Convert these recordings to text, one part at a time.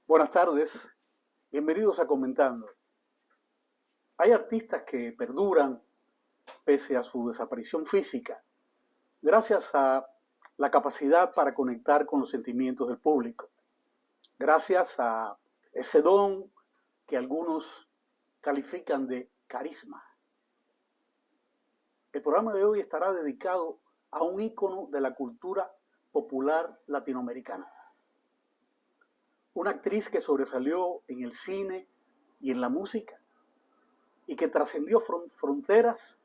Buenas tardes, bienvenidos a Comentando. Hay artistas que perduran pese a su desaparición física, gracias a la capacidad para conectar con los sentimientos del público, gracias a ese don que algunos califican de carisma. El programa de hoy estará dedicado a un ícono de la cultura popular latinoamericana. Una actriz que sobresalió en el cine y en la música y que trascendió fronteras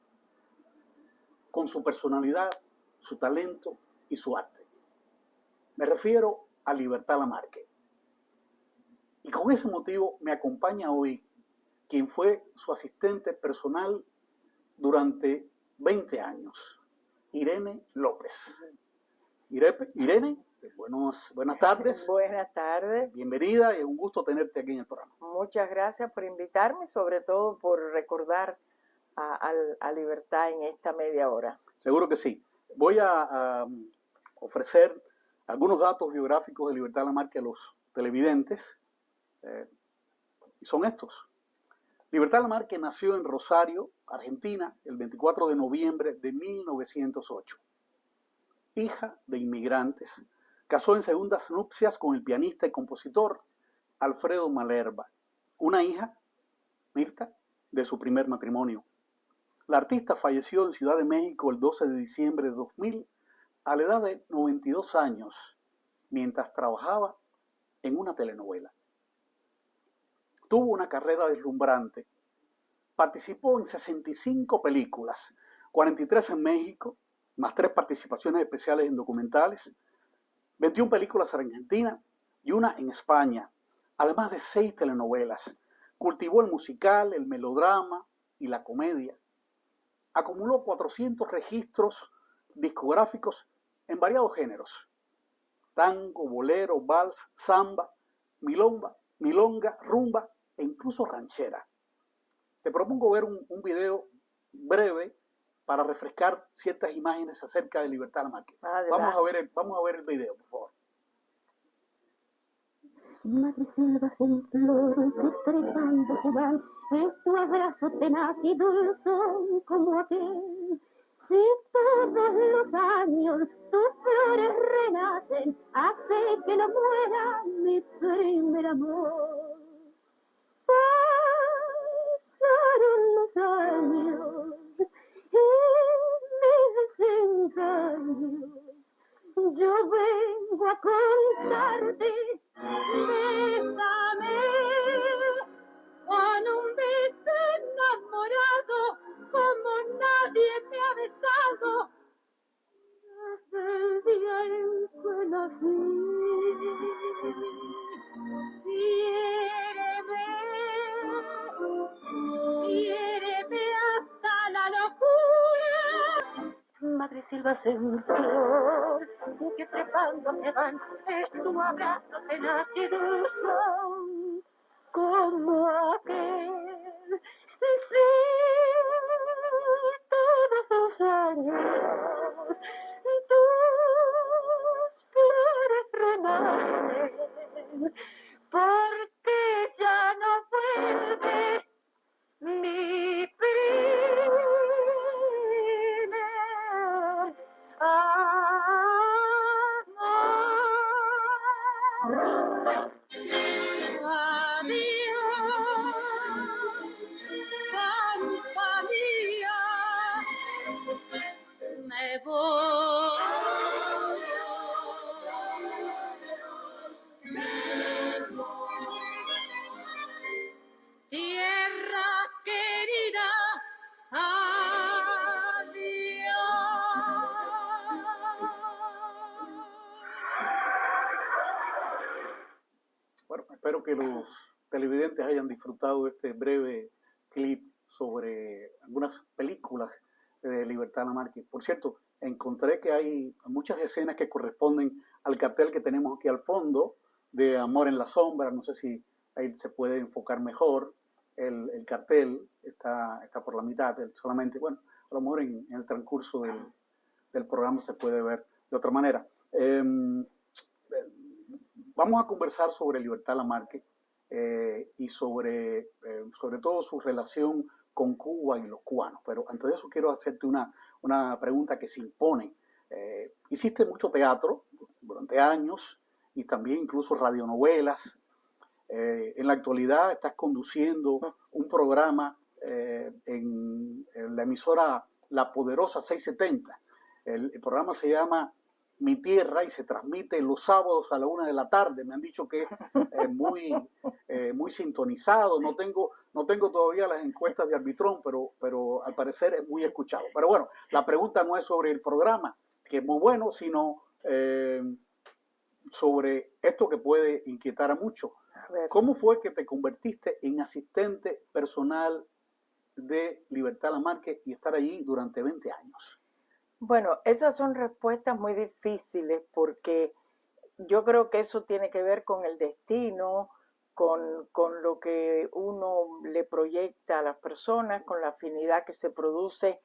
con su personalidad, su talento y su arte. Me refiero a Libertad Lamarque. Y con ese motivo me acompaña hoy quien fue su asistente personal durante 20 años, Irene López. Irene, buenas tardes. Buenas tardes. Bienvenida, es un gusto tenerte aquí en el programa. Muchas gracias por invitarme, sobre todo por recordar a Libertad en esta media hora. Seguro que sí. Voy a ofrecer algunos datos biográficos de Libertad Lamarque a los televidentes, y son estos. Libertad Lamarque nació en Rosario, Argentina, el 24 de noviembre de 1908. Hija de inmigrantes, casó en segundas nupcias con el pianista y compositor Alfredo Malerba, una hija, Mirta, de su primer matrimonio. La artista falleció en Ciudad de México el 12 de diciembre de 2000 a la edad de 92 años, mientras trabajaba en una telenovela. Tuvo una carrera deslumbrante. Participó en 65 películas, 43 en México, más 3 participaciones especiales en documentales, 21 películas en Argentina y una en España, además de 6 telenovelas. Cultivó el musical, el melodrama y la comedia. Acumuló 400 registros discográficos en variados géneros: tango, bolero, vals, samba, milonga, rumba e incluso ranchera. Te propongo ver un video breve para refrescar ciertas imágenes acerca de Libertad Lamarque. Vamos a ver el video, por favor. Madreselvas en flor, trepando jugar, en tu abrazo tenaz y dulzón como aquel. Si todos los años tus flores renacen, hace que no muera mi primer amor. Pasaron los años y me desengaño. Yo vengo a contarte, bésame con un beso enamorado como nadie me ha besado desde el día en que nací. Quiéreme hasta la locura. Madreselvas en flor, que trepando se van, es tu abrazo tenaz y dulzón como aquel. Sí, todos los años tus flores renacen, porque ya no vuelve mi primer amor. Adiós, pampa mía, me voy. Tierra querida, adiós. Bueno, espero que los televidentes hayan disfrutado de este breve clip sobre algunas películas de Libertad Lamarque. Por cierto, encontré que hay muchas escenas que corresponden al cartel que tenemos aquí al fondo de Amor en la Sombra. No sé si ahí se puede enfocar mejor. El cartel está por la mitad, solamente, bueno, a lo mejor en el transcurso del programa se puede ver de otra manera. Vamos a conversar sobre Libertad Lamarque y sobre todo su relación con Cuba y los cubanos. Pero antes de eso quiero hacerte una pregunta que se impone. Hiciste mucho teatro durante años y también incluso radionovelas. En la actualidad estás conduciendo un programa en la emisora La Poderosa 670. El programa se llama Mi Tierra y se transmite los sábados a la 1 de la tarde. Me han dicho que es muy sintonizado. No tengo todavía las encuestas de Arbitrón, pero al parecer es muy escuchado. Pero bueno, la pregunta no es sobre el programa, que es muy bueno, sino sobre esto que puede inquietar a muchos. ¿Cómo fue que te convertiste en asistente personal de Libertad Lamarque y estar allí durante 20 años? Bueno, esas son respuestas muy difíciles porque yo creo que eso tiene que ver con el destino, con lo que uno le proyecta a las personas, con la afinidad que se produce,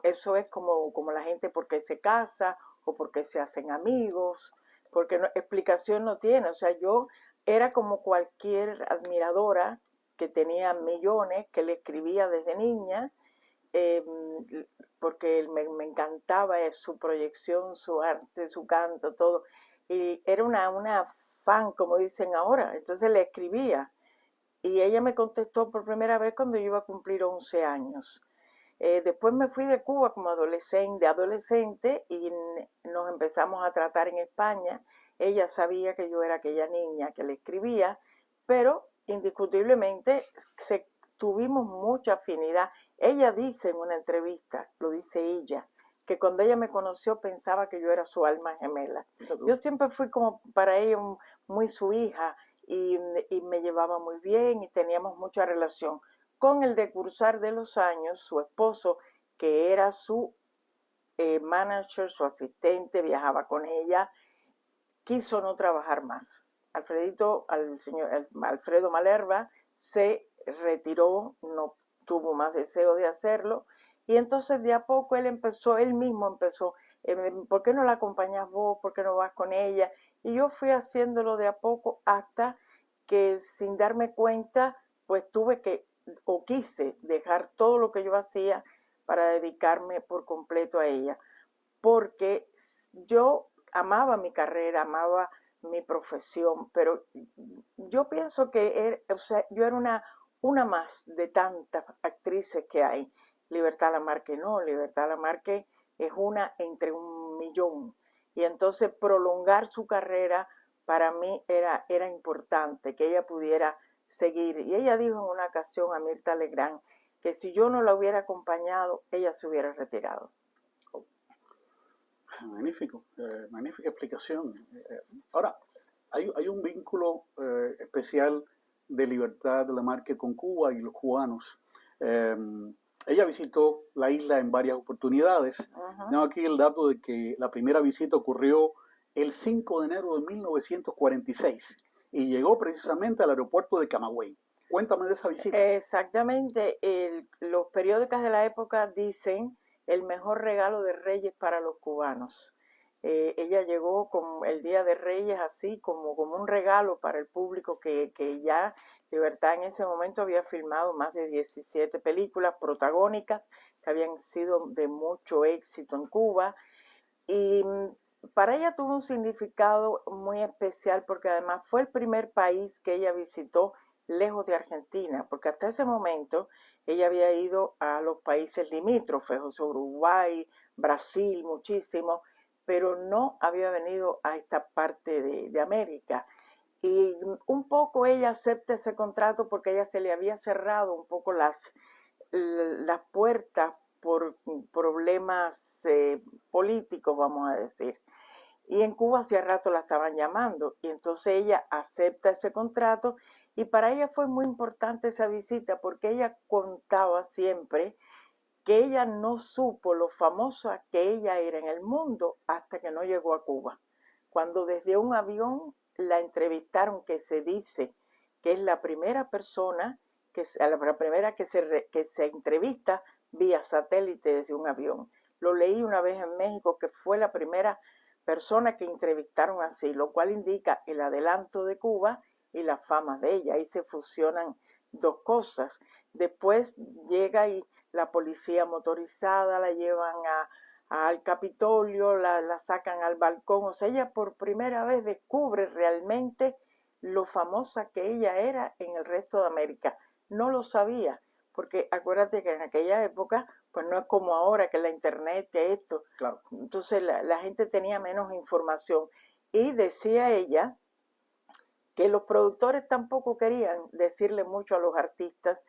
eso es como la gente porque se casa o porque se hacen amigos, porque explicación no tiene. O sea, yo era como cualquier admiradora que tenía millones, que le escribía desde niña, porque me encantaba su proyección, su arte, su canto, todo. Y era una fan, como dicen ahora. Entonces le escribía. Y ella me contestó por primera vez cuando yo iba a cumplir 11 años. Después me fui de Cuba como adolescente y nos empezamos a tratar en España. Ella sabía que yo era aquella niña que le escribía, pero indiscutiblemente tuvimos mucha afinidad. Ella dice en una entrevista, lo dice ella, que cuando ella me conoció pensaba que yo era su alma gemela. Yo siempre fui como para ella muy su hija y me llevaba muy bien y teníamos mucha relación. Con el decursar de los años, su esposo, que era su manager, su asistente, viajaba con ella, quiso no trabajar más. Alfredo Malerba se retiró, no tuvo más deseo de hacerlo, y entonces de a poco él mismo empezó, ¿por qué no la acompañas vos? ¿Por qué no vas con ella? Y yo fui haciéndolo de a poco hasta que sin darme cuenta, pues quise dejar todo lo que yo hacía para dedicarme por completo a ella, porque yo amaba mi carrera, amaba mi profesión, pero yo pienso que yo era una más de tantas actrices que hay. Libertad Lamarque no, Libertad Lamarque es una entre 1.000.000. Y entonces prolongar su carrera para mí era importante, que ella pudiera seguir. Y ella dijo en una ocasión a Mirta Legrand que si yo no la hubiera acompañado, ella se hubiera retirado. Magnífico, magnífica explicación. Ahora, hay un vínculo especial de Libertad Lamarque con Cuba y los cubanos. Ella visitó la isla en varias oportunidades. Tengo aquí el dato de que la primera visita ocurrió el 5 de enero de 1946 y llegó precisamente al aeropuerto de Camagüey. Cuéntame de esa visita. Exactamente. Los periódicos de la época dicen el mejor regalo de Reyes para los cubanos. Ella llegó con el Día de Reyes así como un regalo para el público que ya Libertad en ese momento había filmado más de 17 películas protagónicas que habían sido de mucho éxito en Cuba, y para ella tuvo un significado muy especial porque además fue el primer país que ella visitó lejos de Argentina, porque hasta ese momento ella había ido a los países limítrofes, o sea, Uruguay, Brasil, muchísimo, pero no había venido a esta parte de América. Y un poco ella acepta ese contrato porque a ella se le había cerrado un poco las puertas por problemas políticos, vamos a decir. Y en Cuba hacía rato la estaban llamando, y entonces ella acepta ese contrato, y para ella fue muy importante esa visita porque ella contaba siempre que ella no supo lo famosa que ella era en el mundo hasta que no llegó a Cuba. Cuando desde un avión la entrevistaron, que se dice que es la primera persona, la primera que se entrevista vía satélite desde un avión. Lo leí una vez en México, que fue la primera personas que entrevistaron así, lo cual indica el adelanto de Cuba y la fama de ella. Ahí se fusionan dos cosas. Después llega y la policía motorizada la llevan al Capitolio, la sacan al balcón. O sea, ella por primera vez descubre realmente lo famosa que ella era en el resto de América. No lo sabía, porque acuérdate que en aquella época, pues no es como ahora que la internet, que esto. Claro. Entonces la gente tenía menos información. Y decía ella que los productores tampoco querían decirle mucho a los artistas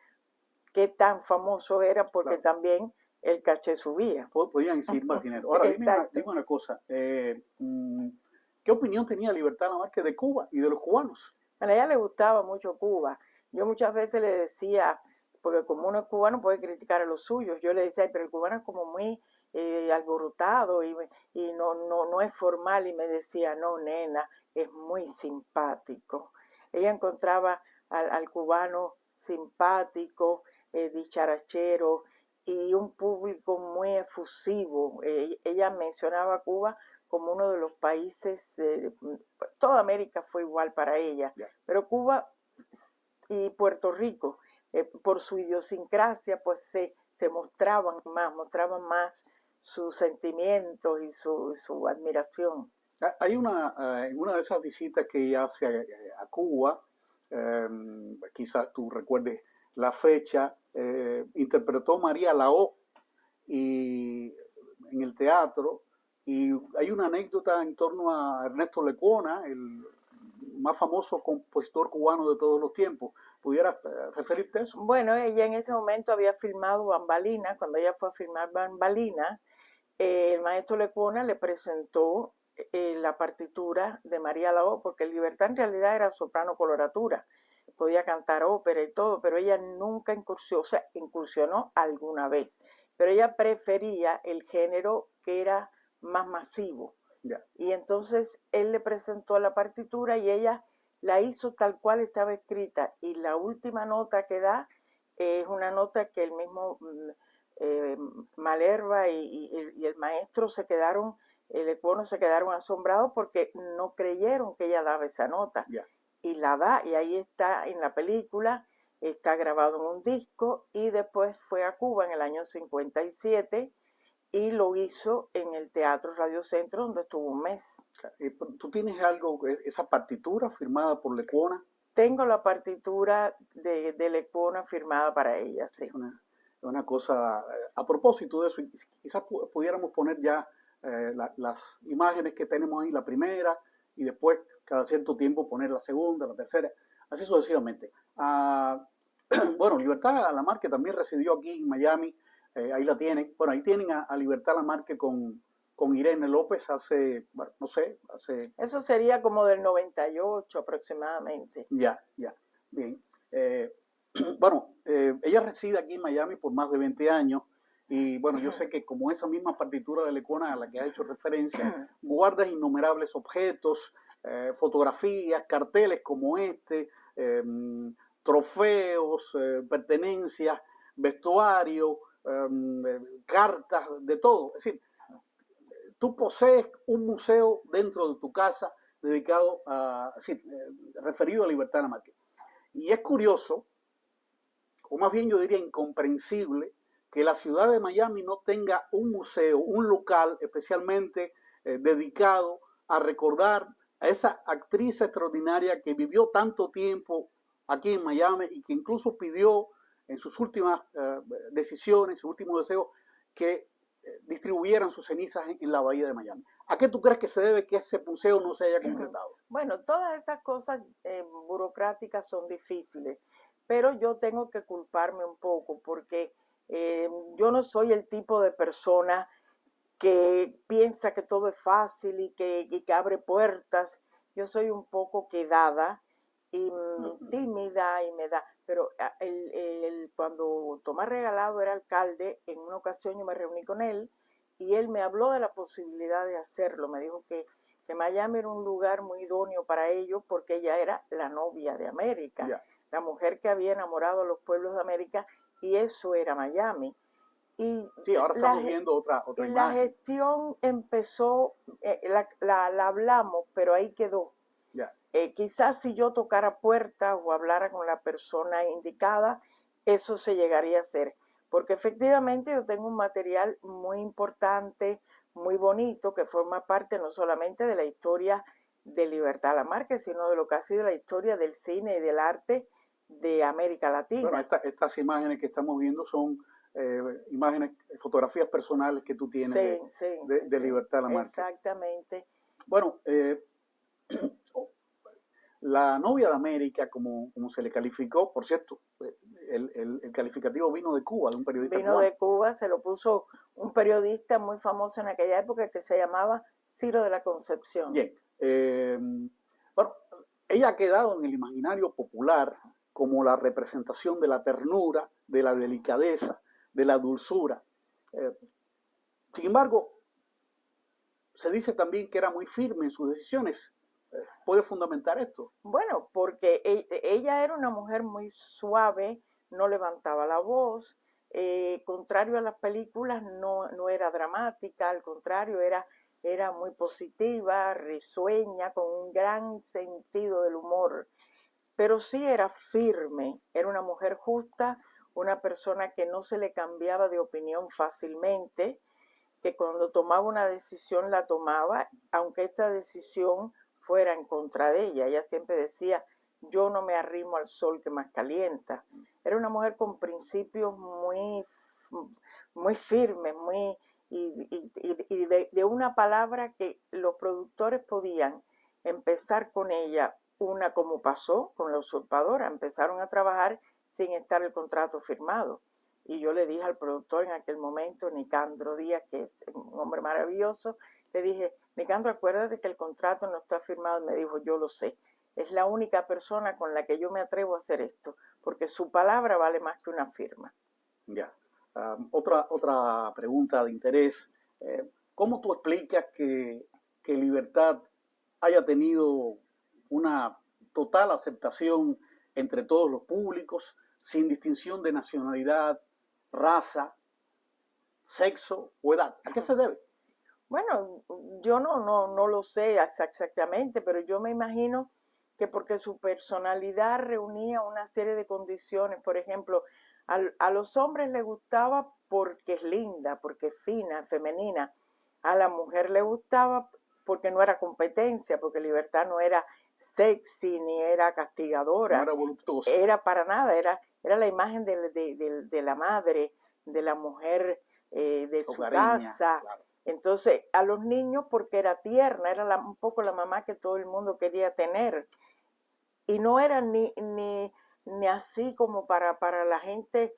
qué tan famoso era, porque Claro. también el caché subía. Podían decir más dinero. Ahora, dime una cosa. ¿Qué opinión tenía Libertad Lamarque de Cuba y de los cubanos? Bueno, a ella le gustaba mucho Cuba. Yo muchas veces le decía, porque como uno es cubano puede criticar a los suyos, yo le decía, "Ay, pero el cubano es como muy alborotado y no es formal", y me decía, "No, nena, es muy simpático". Ella encontraba al cubano simpático, dicharachero y un público muy efusivo. Ella mencionaba a Cuba como uno de los países, toda América fue igual para ella, Yeah. pero Cuba y Puerto Rico, por su idiosincrasia, pues se mostraban más sus sentimientos y su admiración. Hay en una de esas visitas que ella hace a Cuba, quizás tú recuerdes la fecha, interpretó María Lao y, en el teatro, y hay una anécdota en torno a Ernesto Lecuona, el más famoso compositor cubano de todos los tiempos. ¿Pudieras referirte a eso? Bueno, ella en ese momento había filmado Bambalina. Cuando ella fue a filmar Bambalina, el maestro Lecuona le presentó la partitura de María Lao, porque Libertad en realidad era soprano coloratura, podía cantar ópera y todo, pero ella nunca incursionó, o sea, incursionó alguna vez, pero ella prefería el género que era más masivo. Yeah. Y entonces él le presentó la partitura y ella la hizo tal cual estaba escrita, y la última nota que da es una nota que el mismo Malerva y el maestro se quedaron, el ecuono se quedaron asombrados porque no creyeron que ella daba esa nota. Yeah. Y la da, y ahí está en la película, está grabado en un disco, y después fue a Cuba en el año 57 y lo hizo en el Teatro Radio Centro, donde estuvo un mes. ¿Tú tienes algo, esa partitura firmada por Lecuona? Tengo la partitura de Lecuona firmada para ella, sí. Una cosa, a propósito de eso, quizás pudiéramos poner ya las imágenes que tenemos ahí, la primera, y después cada cierto tiempo poner la segunda, la tercera, así sucesivamente. Bueno, Libertad Lamarque también residió aquí en Miami, ahí la tienen. Bueno, ahí tienen a Libertad Lamarque con Irene López hace, bueno, no sé, hace... Eso sería como del 98 aproximadamente. Ya, bien. Bueno, ella reside aquí en Miami por más de 20 años y bueno, yo sé que como esa misma partitura de Lecuona a la que has hecho referencia, guardas innumerables objetos, fotografías, carteles como este, trofeos, pertenencias, vestuario, cartas, de todo. Es decir, tú posees un museo dentro de tu casa dedicado a, referido a Libertad Lamarque. Y es curioso, o más bien yo diría incomprensible, que la ciudad de Miami no tenga un museo, un local especialmente dedicado a recordar a esa actriz extraordinaria que vivió tanto tiempo aquí en Miami y que incluso pidió en sus últimas decisiones, su último deseo, que distribuyeran sus cenizas en la bahía de Miami. ¿A qué tú crees que se debe que ese museo no se haya concretado? Bueno, todas esas cosas burocráticas son difíciles, pero yo tengo que culparme un poco porque yo no soy el tipo de persona que piensa que todo es fácil y que abre puertas. Yo soy un poco quedada y tímida y me da, pero cuando Tomás Regalado era alcalde, en una ocasión yo me reuní con él y él me habló de la posibilidad de hacerlo. Me dijo que Miami era un lugar muy idóneo para ello porque ella era la novia de América, Yeah. la mujer que había enamorado a los pueblos de América, y eso era Miami. y Sí, ahora la, estamos viendo otra la imagen. gestión empezó, la hablamos, pero ahí quedó. Ya. Quizás si yo tocara puertas o hablara con la persona indicada, eso se llegaría a hacer. Porque efectivamente yo tengo un material muy importante, muy bonito, que forma parte no solamente de la historia de Libertad Lamarque, sino de lo que ha sido la historia del cine y del arte de América Latina. Bueno, estas imágenes que estamos viendo son imágenes, fotografías personales que tú tienes de Libertad Lamarque. Exactamente. Bueno, la novia de América, como se le calificó, por cierto, el calificativo vino de Cuba, de un periodista Vino cubano. de Cuba, se lo puso un periodista muy famoso en aquella época que se llamaba Ciro de la Concepción. Bien. Bueno, ella ha quedado en el imaginario popular como la representación de la ternura, de la delicadeza, de la dulzura. Sin embargo, se dice también que era muy firme en sus decisiones. ¿Puede fundamentar esto? Bueno, porque ella era una mujer muy suave, no levantaba la voz, contrario a las películas, no era dramática, al contrario, era muy positiva, risueña, con un gran sentido del humor, pero sí era firme, era una mujer justa, una persona que no se le cambiaba de opinión fácilmente, que cuando tomaba una decisión la tomaba, aunque esta decisión fuera en contra de ella. Ella siempre decía, yo no me arrimo al sol que más calienta. Era una mujer con principios muy firmes, y de una palabra que los productores podían empezar con ella, una como pasó con la usurpadora, empezaron a trabajar sin estar el contrato firmado. Y yo le dije al productor en aquel momento, Nicandro Díaz, que es un hombre maravilloso, le dije, Nicandro, acuérdate que el contrato no está firmado. Y me dijo, yo lo sé, es la única persona con la que yo me atrevo a hacer esto, porque su palabra vale más que una firma. Ya. Otra pregunta de interés. ¿Cómo tú explicas que Libertad haya tenido una total aceptación entre todos los públicos, sin distinción de nacionalidad, raza, sexo o edad? ¿A qué se debe? Bueno, yo no lo sé exactamente, pero yo me imagino que porque su personalidad reunía una serie de condiciones. Por ejemplo, a los hombres les gustaba porque es linda, porque es fina, femenina. A la mujer le gustaba porque no era competencia, porque Libertad no era sexy ni era castigadora. No era voluptuosa. Era para nada, era la imagen de la madre, de la mujer, de su casa. Claro. Entonces, a los niños porque era tierna, era un poco la mamá que todo el mundo quería tener. Y no era ni así como para la gente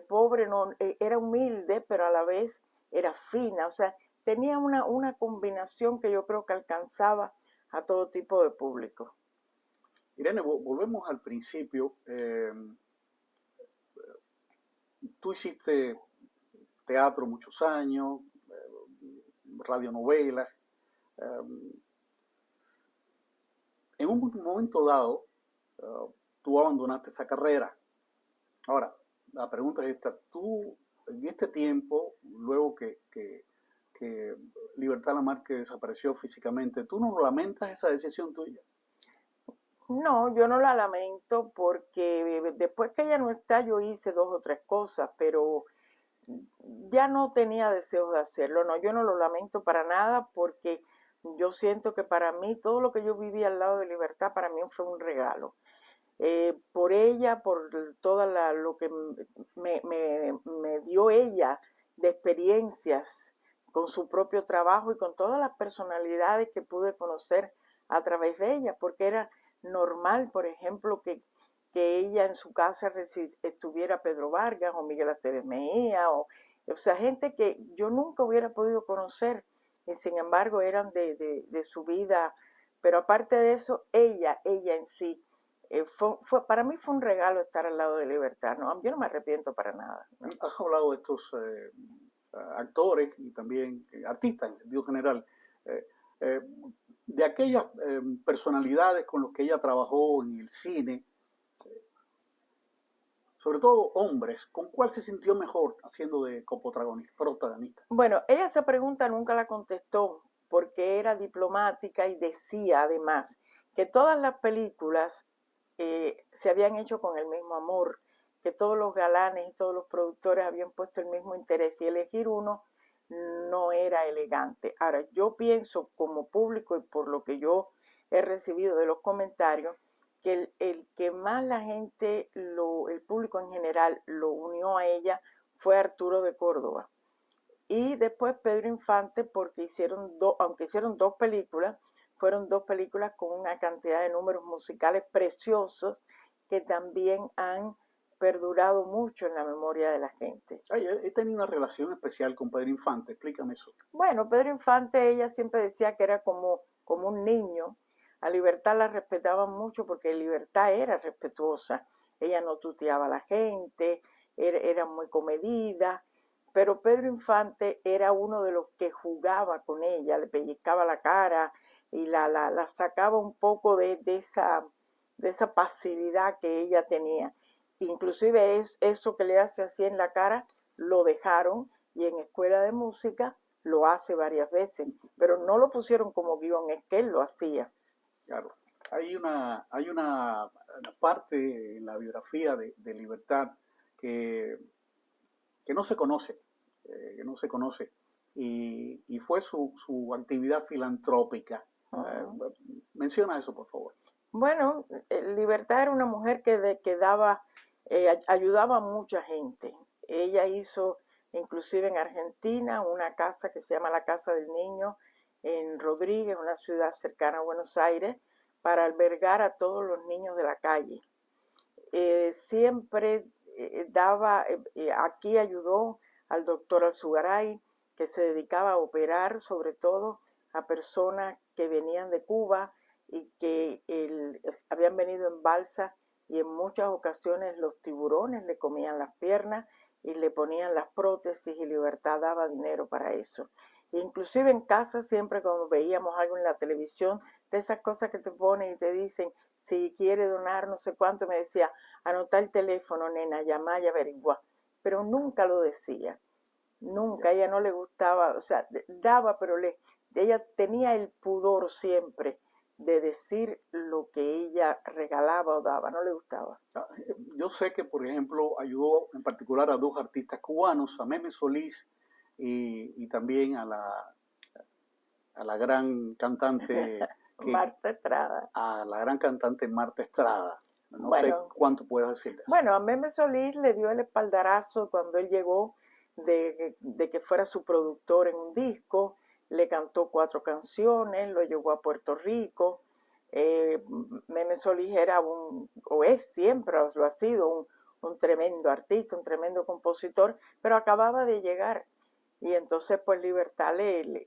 pobre, no, era humilde, pero a la vez era fina. O sea, tenía una combinación que yo creo que alcanzaba a todo tipo de público. Irene, volvemos al principio. Tú hiciste teatro muchos años, radionovelas. En un momento dado, tú abandonaste esa carrera. Ahora, la pregunta es esta. Tú, en este tiempo, luego que Libertad Lamarque desapareció físicamente, ¿tú no lamentas esa decisión tuya? No, yo no la lamento porque después que ella no está yo hice 2 o 3 cosas, pero ya no tenía deseos de hacerlo. No, yo no lo lamento para nada porque yo siento que para mí todo lo que yo viví al lado de Libertad para mí fue un regalo. Por ella, por todo lo que me dio ella de experiencias con su propio trabajo y con todas las personalidades que pude conocer a través de ella, porque era normal, por ejemplo, que ella en su casa estuviera Pedro Vargas o Miguel Aceves Mejía, o sea, gente que yo nunca hubiera podido conocer y sin embargo eran de su vida. Pero aparte de eso, ella en sí, para mí fue un regalo estar al lado de Libertad, ¿no? Yo no me arrepiento para nada, ¿no? Has hablado de estos actores y también artistas en sentido general, de aquellas personalidades con las que ella trabajó en el cine. sobre todo hombres, ¿con cuál se sintió mejor haciendo de protagonista? Bueno, ella esa pregunta nunca la contestó porque era diplomática y decía además que todas las películas se habían hecho con el mismo amor, que todos los galanes y todos los productores habían puesto el mismo interés y elegir uno no era elegante. Ahora, yo pienso como público y por lo que yo he recibido de los comentarios, que el que más la gente, el público en general, lo unió a ella fue Arturo de Córdoba. Y después Pedro Infante, porque aunque hicieron dos películas, fueron dos películas con una cantidad de números musicales preciosos que también han perdurado mucho en la memoria de la gente. Ay, he tenido una relación especial con Pedro Infante, explícame eso. Bueno, Pedro Infante, ella siempre decía que era como un niño. A Libertad la respetaban mucho porque Libertad era respetuosa. Ella no tuteaba a la gente, era muy comedida, pero Pedro Infante era uno de los que jugaba con ella, le pellizcaba la cara y la sacaba un poco de esa pasividad que ella tenía. Inclusive eso que le hace así en la cara, lo dejaron y en escuela de música lo hace varias veces, pero no lo pusieron como guión, es que él lo hacía. Claro, hay una parte en la biografía de Libertad que, que no se conoce, y fue su actividad filantrópica. Menciona eso, por favor. Bueno, Libertad era una mujer que daba, ayudaba a mucha gente. Ella hizo, inclusive en Argentina, una casa que se llama la Casa del Niño en Rodríguez, una ciudad cercana a Buenos Aires, para albergar a todos los niños de la calle. Siempre daba, aquí ayudó al doctor Alzugaray, que se dedicaba a operar sobre todo a personas que venían de Cuba y que habían venido en balsa y en muchas ocasiones los tiburones le comían las piernas y le ponían las prótesis y Libertad daba dinero para eso. Inclusive en casa siempre cuando veíamos algo en la televisión, de esas cosas que te ponen y te dicen, si quiere donar no sé cuánto, me decía, anota el teléfono, nena, llama y averigua. Pero nunca lo decía, nunca, a ella no le gustaba, o sea, daba, pero ella tenía el pudor siempre de decir lo que ella regalaba o daba, no le gustaba. Yo sé que, por ejemplo, ayudó en particular a dos artistas cubanos, a Meme Solís y también a la gran cantante Marta Estrada. A la gran cantante Marta Estrada. No sé cuánto puedes decir. Bueno, a Meme Solís le dio el espaldarazo cuando él llegó de que fuera su productor en un disco, le cantó 4 canciones, lo llevó a Puerto Rico. Meme Solís era o es siempre, lo ha sido, un tremendo artista, un tremendo compositor, pero acababa de llegar. Y entonces pues Libertad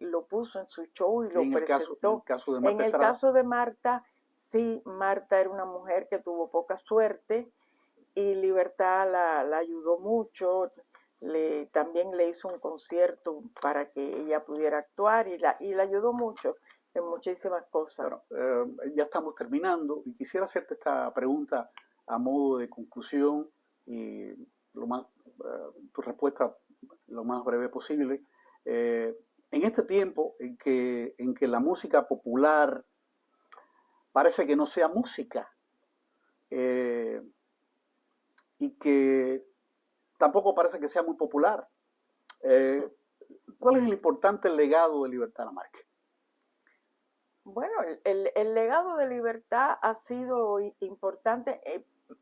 lo puso en su show y lo presentó. En el caso de Marta, sí, Marta era una mujer que tuvo poca suerte y Libertad la ayudó mucho. También le hizo un concierto para que ella pudiera actuar y la ayudó mucho en muchísimas cosas. Bueno, ya estamos terminando y quisiera hacerte esta pregunta a modo de conclusión y tu respuesta lo más breve posible. En este tiempo en que la música popular parece que no sea música y que tampoco parece que sea muy popular, ¿cuál es el importante legado de Libertad Lamarque? Bueno, el legado de Libertad ha sido importante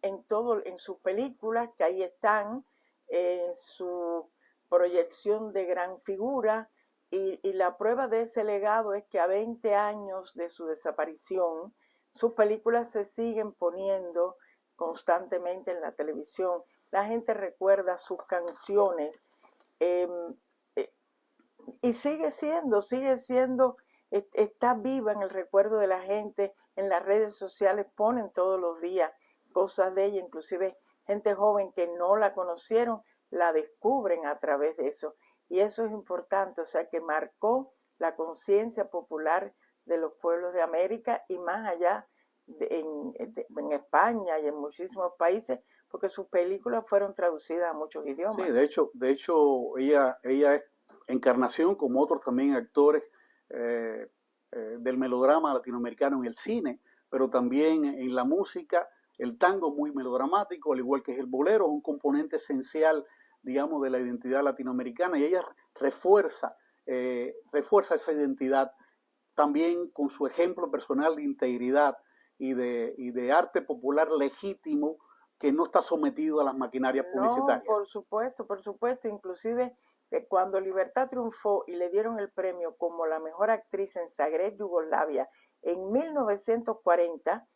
en sus películas, que ahí están, en su proyección de gran figura, y la prueba de ese legado es que a 20 años de su desaparición, sus películas se siguen poniendo constantemente en la televisión. La gente recuerda sus canciones y sigue siendo, está viva en el recuerdo de la gente. En las redes sociales ponen todos los días cosas de ella, inclusive gente joven que no la conocieron, la descubren a través de eso. Y eso es importante, o sea, que marcó la conciencia popular de los pueblos de América y más allá en España y en muchísimos países, porque sus películas fueron traducidas a muchos idiomas. Sí, de hecho ella es encarnación, como otros también actores del melodrama latinoamericano en el cine, pero también en la música. El tango muy melodramático, al igual que es el bolero, es un componente esencial, digamos, de la identidad latinoamericana, y ella refuerza esa identidad también con su ejemplo personal de integridad y de arte popular legítimo que no está sometido a las maquinarias publicitarias. No, por supuesto, inclusive cuando Libertad triunfó y le dieron el premio como la mejor actriz en Zagreb, Yugoslavia, en 1940,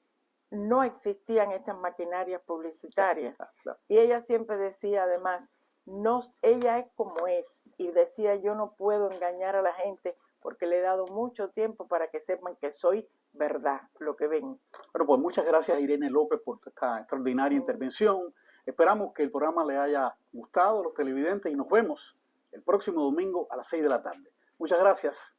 no existían estas maquinarias publicitarias. Claro. Y ella siempre decía, además, no, ella es como es, y decía, yo no puedo engañar a la gente porque le he dado mucho tiempo para que sepan que soy verdad, lo que ven. Bueno, pues muchas gracias, Irene López, por esta extraordinaria intervención. Esperamos que el programa les haya gustado a los televidentes y nos vemos el próximo domingo a las 6 de la tarde. Muchas gracias.